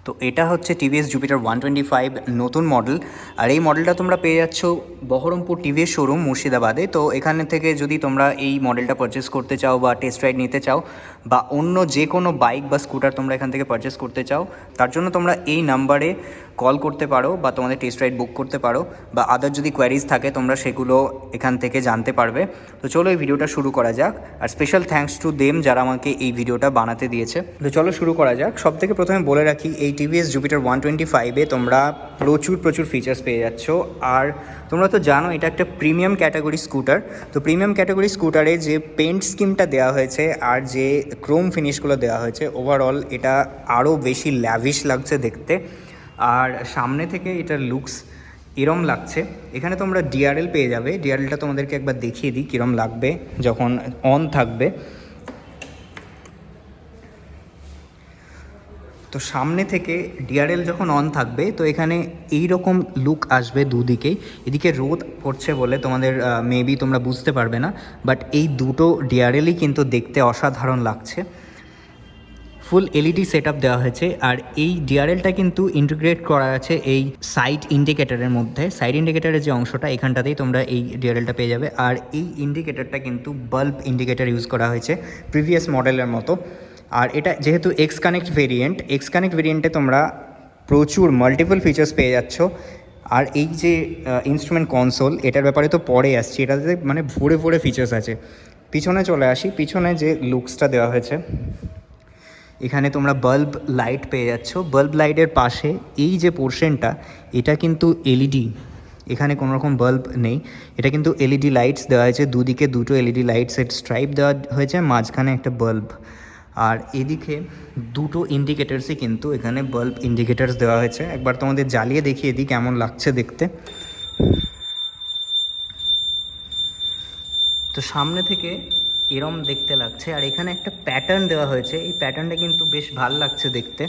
তো এটা হচ্ছে টিভিএস জুপিটার 125 নতুন মডেল। আর এই মডেলটা তোমরা পেয়ে যাচ্ছ বহরমপুর টিভিএস শোরুম মুর্শিদাবাদে। তো এখানে থেকে যদি তোমরা এই মডেলটা পারচেস করতে চাও বা টেস্ট রাইড নিতে চাও বা অন্য যে কোনো বাইক বা স্কুটার তোমরা এখান থেকে পারচেস করতে চাও, তার জন্য তোমরা এই নাম্বারে কল করতে পারো বা তোমাদের টেস্ট রাইড বুক করতে পারো, বা আদার যদি কোয়ারিজ থাকে তোমরা সেগুলো এখান থেকে জানতে পারবে। তো চলো এই ভিডিওটা শুরু করা যাক। আর স্পেশাল থ্যাঙ্কস টু দেম যারা আমাকে এই ভিডিওটা বানাতে দিয়েছে। তো চলো শুরু করা যাক। সব থেকে প্রথমে বলে রাখি, এই টিভিএস জুপিটার 125-এ তোমরা প্রচুর ফিচার্স পেয়ে যাচ্ছ। আর তোমরা তো জানো এটা একটা প্রিমিয়াম ক্যাটাগরি স্কুটার। তো প্রিমিয়াম ক্যাটাগরি স্কুটারে যে পেন্ট স্কিমটা দেওয়া হয়েছে আর যে ক্রোম ফিনিশগুলো দেওয়া হয়েছে, ওভারঅল এটা আরও বেশি ল্যাভিশ লাগছে দেখতে। আর সামনে থেকে এটার লুকস এরম লাগছে। এখানে তোমরা ডিআরএল পেয়ে যাবে। ডিআরএলটা তোমাদেরকে একবার দেখিয়ে দিই কীরম লাগবে যখন অন থাকবে। তো সামনে থেকে ডিআরএল যখন অন থাকবে তো এখানে এই রকম লুক আসবে দুদিকেই। এদিকে রোদ পড়ছে বলে তোমাদের মেবি তোমরা বুঝতে পারবে না, বাট এই দুটো ডিআরএলই কিন্তু দেখতে অসাধারণ লাগছে। ফুল এলইডি সেট আপ দেওয়া হয়েছে। আর এই ডিআরএলটা কিন্তু ইন্টিগ্রেট করা আছে এই সাইড ইন্ডিকেটারের মধ্যে। সাইড ইন্ডিকেটারের যে অংশটা, এখানটাতেই তোমরা এই ডিআরএলটা পেয়ে যাবে। আর এই ইন্ডিকেটারটা কিন্তু বাল্ব ইন্ডিকেটার ইউজ করা হয়েছে প্রিভিয়াস মডেলের মতো। আর এটা যেহেতু এক্স কানেক্ট ভেরিয়েন্টে তোমরা প্রচুর মাল্টিপল ফিচার্স পেয়ে যাচ্ছ। আর এই যে ইনস্ট্রুমেন্ট কনসোল, এটার ব্যাপারে তো পরে আসছি, এটাতে মানে ভরে ফিচার্স আছে। পিছনে চলে আসি। পিছনে যে লুকসটা দেওয়া হয়েছে, এখানে তোমরা বাল্ব লাইট পেয়ে যাচ্ছ। বাল্ব লাইটের পাশে এই যে পোর্শনটা, এটা কিন্তু এলইডি, এখানে কোনো রকম বাল্ব নেই। এটা কিন্তু এলইডি লাইটস দেওয়া হয়েছে, দুদিকে দুটো এলইডি লাইটসের স্ট্রাইপ দেওয়া হয়েছে, মাঝখানে একটা বাল্ব। আর এদিকে দুটো ইন্ডিকেটার্সই কিন্তু এখানে বাল্ব ইন্ডিকেটার্স দেওয়া হয়েছে। একবার তোমাদের জ্বালিয়ে দেখিয়ে দিই কেমন লাগছে দেখতে। তো সামনে থেকে এরম দেখতে লাগছে। আর এখানে একটা প্যাটার্ন দেওয়া হয়েছে, এই প্যাটার্নটা কিন্তু বেশ ভাল লাগছে দেখতে।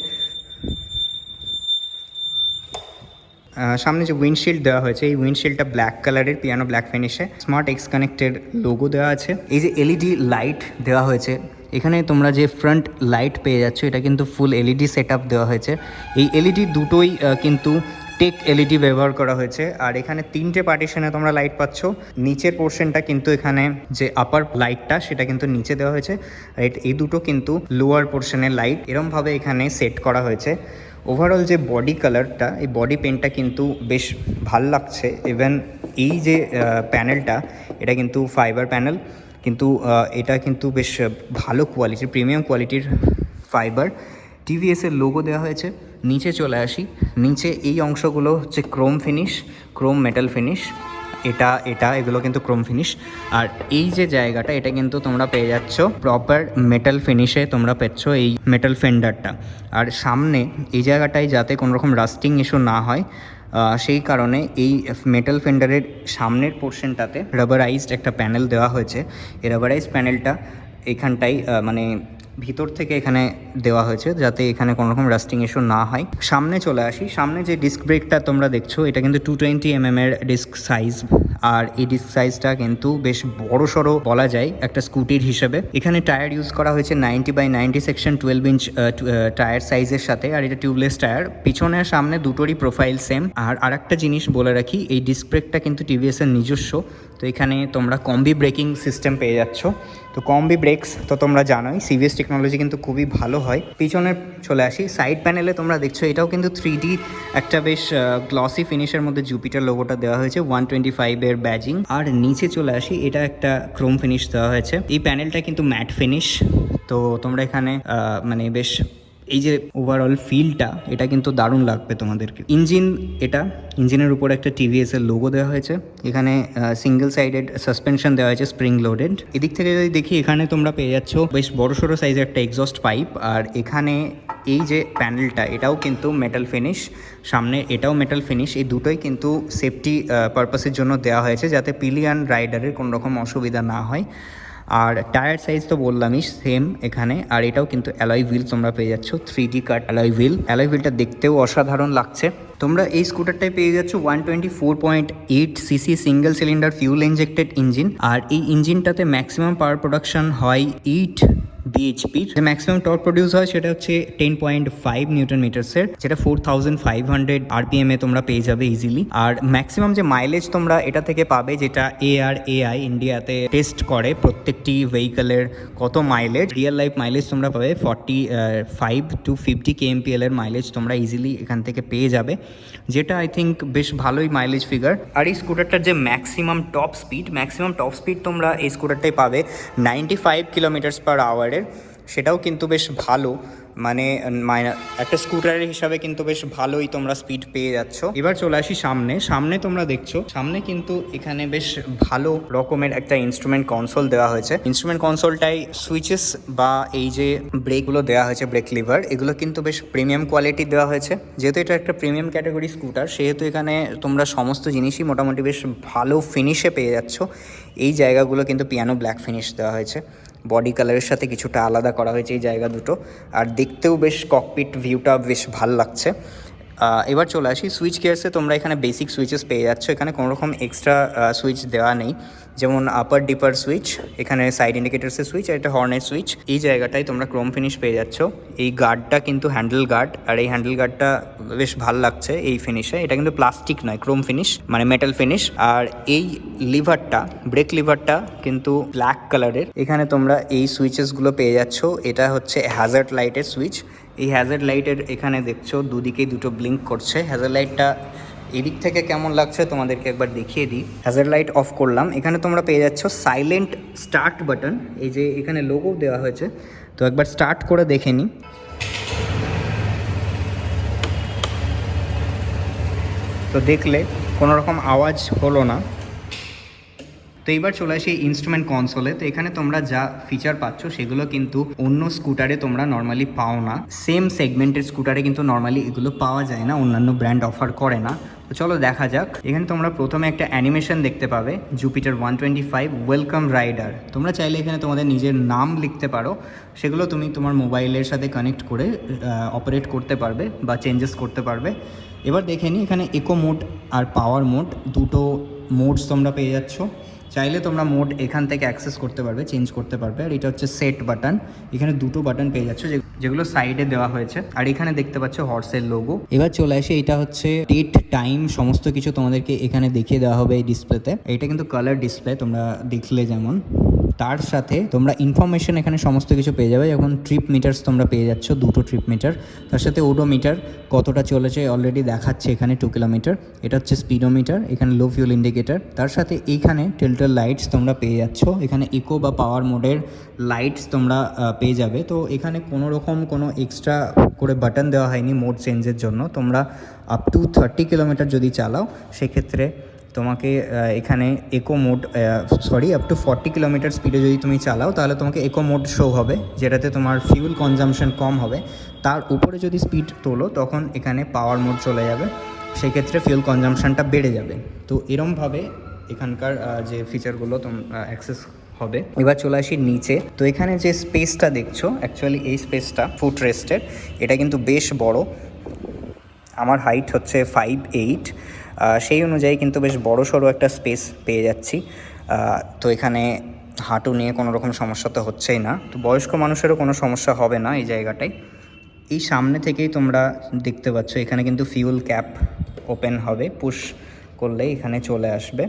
সামনে যে উইন্ডশিল্ড দেওয়া হয়েছে, এই উইন্ডশিল্ডটা ব্ল্যাক কালারের, পিয়ানো ব্ল্যাক ফিনিশে। স্মার্ট এক্স কানেক্টের লোগো দেওয়া আছে। এই যে এলইডি লাইট দেওয়া হয়েছে, এখানে তোমরা যে ফ্রন্ট লাইট পেয়ে যাচ্ছ, এটা কিন্তু ফুল এলইডি সেট আপ দেওয়া হয়েছে। এই এলইডি দুটোই কিন্তু টেক এলইডি ব্যবহার করা হয়েছে। আর এখানে 3টে পার্টিশনে তোমরা লাইট পাচ্ছ। নিচের পোর্শনটা কিন্তু এখানে যে আপার লাইটটা, সেটা কিন্তু নিচে দেওয়া হয়েছে। রাইট, এই দুটো কিন্তু লোয়ার পোর্শনের লাইট, এরমভাবে এখানে সেট করা হয়েছে। ওভারঅল যে বডি কালারটা, এই বডি পেন্টটা কিন্তু বেশ ভাল লাগছে। ইভেন এই যে প্যানেলটা, এটা কিন্তু ফাইবার প্যানেল, কিন্তু এটা কিন্তু বেশ ভালো কোয়ালিটির, প্রিমিয়াম কোয়ালিটির ফাইবার। টিভিএসের লোগো দেওয়া হয়েছে। নিচে চলে আসি। নিচে এই অংশগুলো হচ্ছে Chrome finish, Chrome metal finish. এগুলো কিন্তু ক্রোম ফিনিশ। আর এই যে জায়গাটা, এটা কিন্তু তোমরা পেয়ে যাচ্ছ প্রপার মেটাল ফিনিশে তোমরা পাচ্ছ এই মেটাল ফেন্ডারটা। আর সামনে এই জায়গাটায় যাতে কোনো রকম রাস্টিং ইস্যু না হয়, সেই কারণে এই মেটাল ফেন্ডারের সামনের পোর্শনটাতে রাবারাইজড একটা প্যানেল দেওয়া হয়েছে। এই রাবারাইজড প্যানেলটা এখানটায় মানে ভিতর থেকে এখানে দেওয়া হয়েছে, যাতে এখানে কোনো রকম রাস্টিং ইস্যু না হয়। সামনে চলে আসি। সামনে যে ডিস্ক ব্রেকটা তোমরা দেখছো, এটা কিন্তু 220 mm এর ডিস্ক সাইজ। আর এই ডিস্ক সাইজটা কিন্তু বেশ বড় সড়ো বলা যায় একটা স্কুটির হিসেবে। এখানে টায়ার ইউজ করা হয়েছে 90/90 সেকশন 12 ইঞ্চ টায়ার সাইজের সাথে। আর এটা টিউবলেস টায়ার। পিছনে আর সামনে দুটোরই প্রোফাইল সেম। আর আরেকটা জিনিস বলে রাখি, এই ডিস্ক ব্রেকটা কিন্তু টিভিএস এর নিজস্ব। তো এখানে তোমরা কম্বি ব্রেকিং সিস্টেম পেয়ে যাচ্ছ। তো কম্বি ব্রেকস তো তোমরা জানোই, সিভিএস টেকনোলজি কিন্তু খুবই ভালো হয়। পিছনে চলে আসি। সাইড প্যানেলে তোমরা দেখছো, এটাও কিন্তু 3D একটা বেশ গ্লসি ফিনিশের মধ্যে জুপিটার লোগোটা দেওয়া হয়েছে, 125-এর ব্যাজিং। আর নিচে চলে আসি, এটা একটা ক্রোম ফিনিশ দেওয়া হয়েছে। এই প্যানেলটা কিন্তু ম্যাট ফিনিশ। তো তোমরা এখানে মানে বেশ এই যে ওভারঅল ফিলটা, এটা কিন্তু দারুণ লাগবে তোমাদেরকে। ইঞ্জিনের উপর একটা টিভিএস এর লোগো দেওয়া হয়েছে। এখানে সিঙ্গেল সাইডেড সাসপেনশন দেওয়া হয়েছে, স্প্রিং লোডেড। এদিক থেকে যদি দেখি, এখানে তোমরা পেয়ে যাচ্ছ বেশ বড়সড় সাইজের একটা এক্সস্ট পাইপ। আর এখানে এই যে প্যানেলটা, এটাও কিন্তু মেটাল ফিনিশ। সামনে এটাও মেটাল ফিনিশ। এই দুটোই কিন্তু সেফটি পারপাসের জন্য দেওয়া হয়েছে, যাতে পিলিয়ন রাইডারের কোনো রকম অসুবিধা না হয়। আর টায়ার সাইজ তো বললামই সেম এখানে। আর এটাও কিন্তু অ্যালয় হুইল তোমরা পেয়ে যাচ্ছ, 3D কাট অ্যালয় হুইলটা দেখতেও অসাধারণ লাগছে। তোমরা এই স্কুটারটাই পেয়ে যাচ্ছ 124.8 CC single cylinder fuel injected engine. আর এই ইঞ্জিনটাতে ম্যাক্সিমাম পাওয়ার প্রোডাকশন হয় 8 bhp যে ম্যাক্সিমাম টর্ক প্রডিউস হয় সেটা হচ্ছে 10.5 নিউটন মিটার্সের, যেটা 4500 rpm এ তোমরা পেয়ে যাবে ইজিলি। আর ম্যাক্সিমাম যে মাইলেজ তোমরা এটা থেকে পাবে, যেটা ARAI ইন্ডিয়াতে টেস্ট করে প্রত্যেকটি ভেহিকলের কত মাইলেজ, রিয়েল লাইফ মাইলেজ তোমরা পাবে 45 to 50 kmpl এর মাইলেজ তোমরা ইজিলি এখান থেকে পেয়ে যাবে, যেটা আই থিঙ্ক বেশ ভালোই মাইলেজ ফিগার। আর এই স্কুটারটার যে ম্যাক্সিমাম টপ স্পিড তোমরা এই স্কুটারটাই পাবে 95 কিলোমিটার্স পার আওয়ারের, সেটাও কিন্তু বেশ ভালো, মানে একটা স্কুটারের হিসাবে কিন্তু বেশ ভালোই তোমরা স্পিড পেয়ে যাচ্ছ। এবার চলে আসি সামনে তোমরা দেখছো সামনে কিন্তু এখানে বেশ ভালো রকমের একটা ইনস্ট্রুমেন্ট কনসোল দেওয়া হয়েছে। ইনস্ট্রুমেন্ট কনসোলটাই সুইচেস বা এই যে ব্রেকগুলো দেওয়া হয়েছে, ব্রেক লিভার, এগুলো কিন্তু বেশ প্রিমিয়াম কোয়ালিটি দেওয়া হয়েছে। যেহেতু এটা একটা প্রিমিয়াম ক্যাটাগরি স্কুটার, সেহেতু এখানে তোমরা সমস্ত জিনিসই মোটামুটি বেশ ভালো ফিনিশে পেয়ে যাচ্ছ। এই জায়গাগুলো কিন্তু পিয়ানো ব্ল্যাক ফিনিশ দেওয়া হয়েছে, বডি কালারের সাথে কিছুটা আলাদা করা হয়েছে এই জায়গা দুটো, আর দেখতেও বেশ ককপিট ভিউটা বেশ ভাল লাগছে। এবার চলে আসি সুইচ গিয়ার্সে। তোমরা এখানে বেসিক সুইচেস পেয়ে যাচ্ছ, এখানে কোনো রকম এক্সট্রা সুইচ দেওয়া নেই, যেমন আপার ডিপার সুইচ, এখানে সাইড ইন্ডিকেটার্সের সুইচ, আর এটা হর্নের সুইচ। এই জায়গাটায় তোমরা ক্রোম ফিনিশ পেয়ে যাচ্ছ। এই গার্ডটা কিন্তু হ্যান্ডেল গার্ড, আর এই হ্যান্ডেল গার্ডটা বেশ ভাল লাগছে এই ফিনিশে। এটা কিন্তু প্লাস্টিক নয়, ক্রোম ফিনিশ মানে মেটাল ফিনিশ। আর এই লিভারটা, ব্রেক লিভারটা কিন্তু ব্ল্যাক কালারের। এখানে তোমরা এই সুইচেসগুলো পেয়ে যাচ্ছ। এটা হচ্ছে হ্যাজার্ড লাইটের সুইচ। এই হ্যাজার্ড লাইটের এখানে দেখছো দুদিকেই দুটো ব্লিঙ্ক করছে। হ্যাজার্ড লাইটটা এদিক থেকে কেমন লাগছে তোমাদেরকে একবার দেখিয়ে দিই। হ্যাজার্ড লাইট অফ করলাম, এখানে তোমরা পেয়ে যাচ্ছ সাইলেন্ট স্টার্ট বাটন, এই যে এখানে লোগো দেওয়া হয়েছে। তো একবার স্টার্ট করে দেখে নিই। তো দেখলে কোনো রকম আওয়াজ হলো না। তো এবার চলে আসি ইনস্ট্রুমেন্ট কনসোলে। তো এখানে তোমরা যা ফিচার পাচ্ছ সেগুলো কিন্তু অন্য স্কুটারে তোমরা নর্মালি পাও না। সেম সেগমেন্টের স্কুটারে কিন্তু নর্মালি এগুলো পাওয়া যায় না, অন্যান্য ব্র্যান্ড অফার করে না। তো চলো দেখা যাক। এখানে তোমরা প্রথমে একটা অ্যানিমেশন দেখতে পাবে, জুপিটার 125 ওয়েলকাম রাইডার। তোমরা চাইলে এখানে তোমাদের নিজের নাম লিখতে পারো, সেগুলো তুমি তোমার মোবাইলের সাথে কানেক্ট করে অপারেট করতে পারবে বা চেঞ্জেস করতে পারবে। এবার দেখে নিই, এখানে ইকো মোড আর পাওয়ার মোড দুটো মোডস তোমরা পেয়ে যাচ্ছ। চাইলে তোমরা মোড এখান থেকে অ্যাক্সেস করতে পারবে, চেঞ্জ করতে পারবে। আর এটা হচ্ছে সেট বাটন, এখানে দুটো বাটন পেয়ে যাচ্ছ যেগুলো সাইডে দেওয়া হয়েছে। আর এখানে দেখতে পাচ্ছ হর্সের লোগো। এবার চলে আসে, এটা হচ্ছে ডেট টাইম সমস্ত কিছু তোমাদেরকে এখানে দেখিয়ে দেওয়া হবে এই ডিসপ্লেতে। এটা কিন্তু কালার ডিসপ্লে, তোমরা দেখলে যেমন। তার সাথে তোমরা ইনফরমেশন এখানে সমস্ত কিছু পেয়ে যাবে। যখন ট্রিপ মিটার্স তোমরা পেয়ে যাচ্ছ, দুটো ট্রিপ মিটার, তার সাথে ওডোমিটার কতটা চলেছে অলরেডি দেখাচ্ছে এখানে 2 কিলোমিটার। এটা হচ্ছে স্পিডোমিটার, এখানে লো ফিউল ইন্ডিকেটার। তার সাথে এইখানে টিল্টার লাইটস তোমরা পেয়ে যাচ্ছ। এখানে ইকো বা পাওয়ার মোডের লাইটস তোমরা পেয়ে যাবে। তো এখানে কোনো রকম কোনো এক্সট্রা করে বাটন দেওয়া হয়নি মোড চেঞ্জের জন্য। তোমরা আপ টু 30 কিলোমিটার যদি চালাও সেক্ষেত্রে তোমাকে এখানে eco mode up to 40 kilometre স্পিডে যদি তুমি চালাও তাহলে তোমাকে ইকো মোড শো হবে, যেটাতে তোমার ফিউল কনজামশন কম হবে। তার উপরে যদি স্পিড তোলো তখন এখানে পাওয়ার মোড চলে যাবে, সেক্ষেত্রে ফিউল কনজামশনটা বেড়ে যাবে। তো এরমভাবে এখানকার যে ফিচারগুলো তোমরা অ্যাক্সেস হবে। এবার চলে আসি নিচে। তো এখানে যে স্পেসটা দেখছো, অ্যাকচুয়ালি এই স্পেসটা ফুট রেস্টের, এটা কিন্তু বেশ বড়। আমার হাইট হচ্ছে 5'8", সেই অনুযায়ী কিন্তু বেশ বড় সড়ো একটা স্পেস পেয়ে যাচ্ছি। তো এখানে হাঁটু নিয়ে কোনো রকম সমস্যা তো হচ্ছেই না। তো বয়স্ক মানুষেরও কোনো সমস্যা হবে না এই জায়গাটায়। এই সামনে থেকেই তোমরা দেখতে পাচ্ছ এখানে কিন্তু ফিউল ক্যাপ ওপেন হবে, পুশ করলে এখানে চলে আসবে।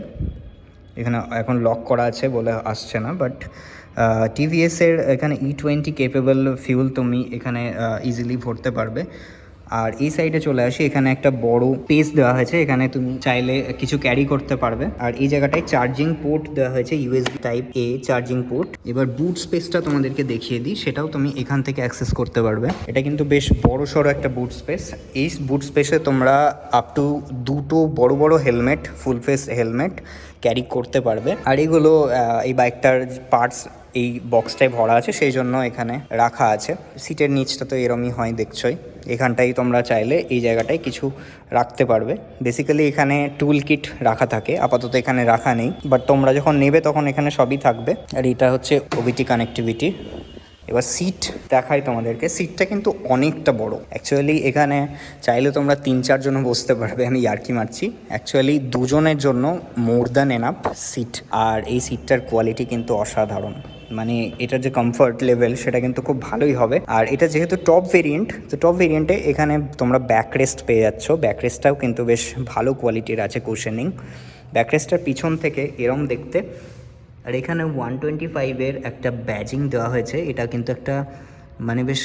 এখানে এখন লক করা আছে বলে আসছে না, বাট টিভিএসের এখানে E20 কেপেবল ফিউল তুমি এখানে ইজিলি ভরতে পারবে। আর এই সাইডে চলে আসি, এখানে একটা বড় স্পেস দেওয়া হয়েছে, এখানে তুমি চাইলে কিছু ক্যারি করতে পারবে। আর এই জায়গাটায় চার্জিং পোর্ট দেওয়া হয়েছে, USB type A charging port. এবার বুট স্পেসটা তোমাদেরকে দেখিয়ে দিই, সেটাও তুমি এখান থেকে অ্যাক্সেস করতে পারবে। এটা কিন্তু বেশ বড় সড়ো একটা বুট স্পেস। এই বুট স্পেসে তোমরা আপ টু দুটো বড় বড় helmet, full face helmet carry করতে পারবে। আর এগুলো এই বাইকটার পার্টস এই বক্সটায় ভরা আছে, সেই জন্য এখানে রাখা আছে। সিটের নিচটা তো এরমই হয় দেখছোই, এখানটাই তোমরা চাইলে এই জায়গাটায় কিছু রাখতে পারবে। বেসিক্যালি এখানে টুল কিট রাখা থাকে, আপাতত এখানে রাখা নেই, বাট তোমরা যখন নেবে তখন এখানে সবই থাকবে। আর এটা হচ্ছে OBD কানেক্টিভিটি। এবার সিট দেখাই তোমাদেরকে, সিটটা কিন্তু অনেকটা বড়। অ্যাকচুয়ালি এখানে চাইলে তোমরা 3-4 জনও বসতে পারবে, আমি ইয়ার্কি মারছি। অ্যাকচুয়ালি দুজনের জন্য মোর দ্যান এনাফ সিট। আর এই সিটটার কোয়ালিটি কিন্তু অসাধারণ। মানে এটার যে কমফর্ট লেভেল সেটা কিন্তু খুব ভালোই হবে। আর এটা যেহেতু টপ ভেরিয়েন্ট, তো টপ ভেরিয়েন্টে এখানে তোমরা ব্যাকরেস্ট পেয়ে যাচ্ছ। ব্যাকরেস্টটাও কিন্তু বেশ ভালো কোয়ালিটির আছে, কুশনিং। ব্যাকরেস্টটার পিছন থেকে এরম দেখতে। আর এখানে 125-এর একটা ব্যাজিং দেওয়া হয়েছে। এটা কিন্তু একটা মানে বেশ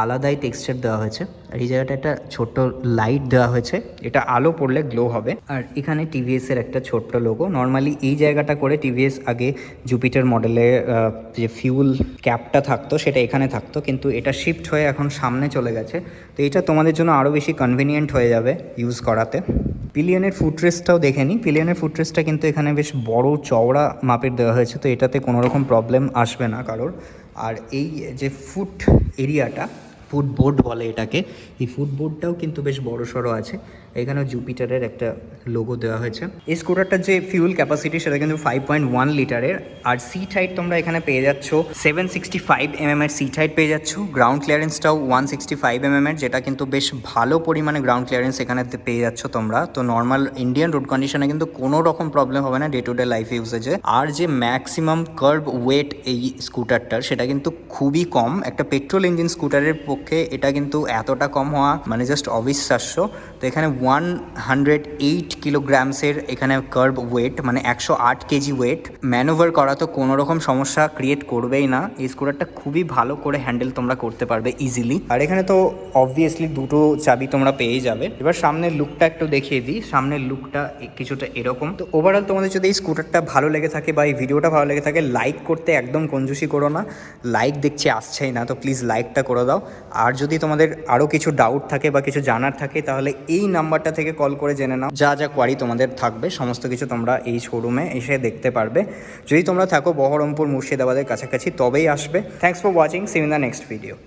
আলাদাই টেক্সচার দেওয়া হয়েছে। আর এই জায়গাটা একটা ছোট্ট লাইট দেওয়া হয়েছে, এটা আলো পড়লে গ্লো হবে। আর এখানে টিভিএসের একটা ছোট্ট লোগো। নর্মালি এই জায়গাটা করে টিভিএস আগে জুপিটার মডেলে যে ফিউল ক্যাপটা থাকতো সেটা এখানে থাকতো, কিন্তু এটা শিফট হয়ে এখন সামনে চলে গেছে। তো এটা তোমাদের জন্য আরও বেশি কনভিনিয়েন্ট হয়ে যাবে ইউজ করাতে। পিলিয়নের ফুটরেস্টটাও দেখে নিই। পিলিয়নের ফুটরেস্টটা কিন্তু এখানে বেশ বড় চওড়া মাপের দেওয়া হয়েছে, তো এটাতে কোনো রকম প্রবলেম আসবে না কারোর। আর এই যে ফুট এরিয়াটা, ফুটবোর্ড বলে এটাকে, এই ফুটবোর্ডটাও কিন্তু বেশ বড় সড়ো আছে। এখানেও জুপিটারের একটা লোগো দেওয়া হয়েছে। এই স্কুটারটার যে ফিউল ক্যাপাসিটি সেটা কিন্তু 5.1 লিটারের। আর সিট হাইট তোমরা এখানে পেয়ে যাচ্ছ 765 mm এর সিট হাইট পেয়ে যাচ্ছ। গ্রাউন্ড ক্লিয়ারেন্সটাও 165 mm এর, যেটা কিন্তু বেশ ভালো পরিমাণে গ্রাউন্ড ক্লিয়ারেন্স এখানে পেয়ে যাচ্ছ তোমরা। তো নর্মাল ইন্ডিয়ান রোড কন্ডিশনে কিন্তু কোনো রকম প্রবলেম হবে না ডে টু ডে লাইফ ইউজেজে। আর যে ম্যাক্সিমাম কার্ভ ওয়েট এই স্কুটারটার সেটা কিন্তু খুবই কম। একটা পেট্রোল ইঞ্জিন স্কুটারের পক্ষে এটা কিন্তু এতটা কম হওয়া মানে জাস্ট অবিশ্বাস্য। তো এখানে 108 কিলোগ্রামসের এখানে কার্ভ ওয়েট, মানে 108 কেজি ওয়েট। ম্যানুভার করা তো কোনো রকম সমস্যা ক্রিয়েট করবেই না। এই স্কুটারটা খুবই ভালো করে হ্যান্ডেল তোমরা করতে পারবে ইজিলি। আর এখানে তো অবভিয়াসলি দুটো চাবি তোমরা পেয়ে যাবে। এবার সামনের লুকটা একটু দেখিয়ে দিই। সামনের লুকটা কিছুটা এরকম। তো ওভারঅল তোমাদের যদি এই স্কুটারটা ভালো লেগে থাকে বা এই ভিডিওটা ভালো লেগে থাকে, লাইক করতে একদম কঞ্জুসি করো না। লাইক দেখছি আসছেই না, তো প্লিজ লাইকটা করে দাও। আর যদি তোমাদের আরও কিছু ডাউট থাকে বা কিছু জানার থাকে তাহলে এই নাম্বারটা থেকে কল করে জেনে নাও। যা যা কোয়ারি তোমাদের থাকবে সমস্ত কিছু তোমরা এই শোরুমে এসে দেখতে পারবে। যদি তোমরা থাকো বহরমপুর মুর্শিদাবাদের কাছাকাছি তবেই আসবে। Thanks for watching, see you in the next video.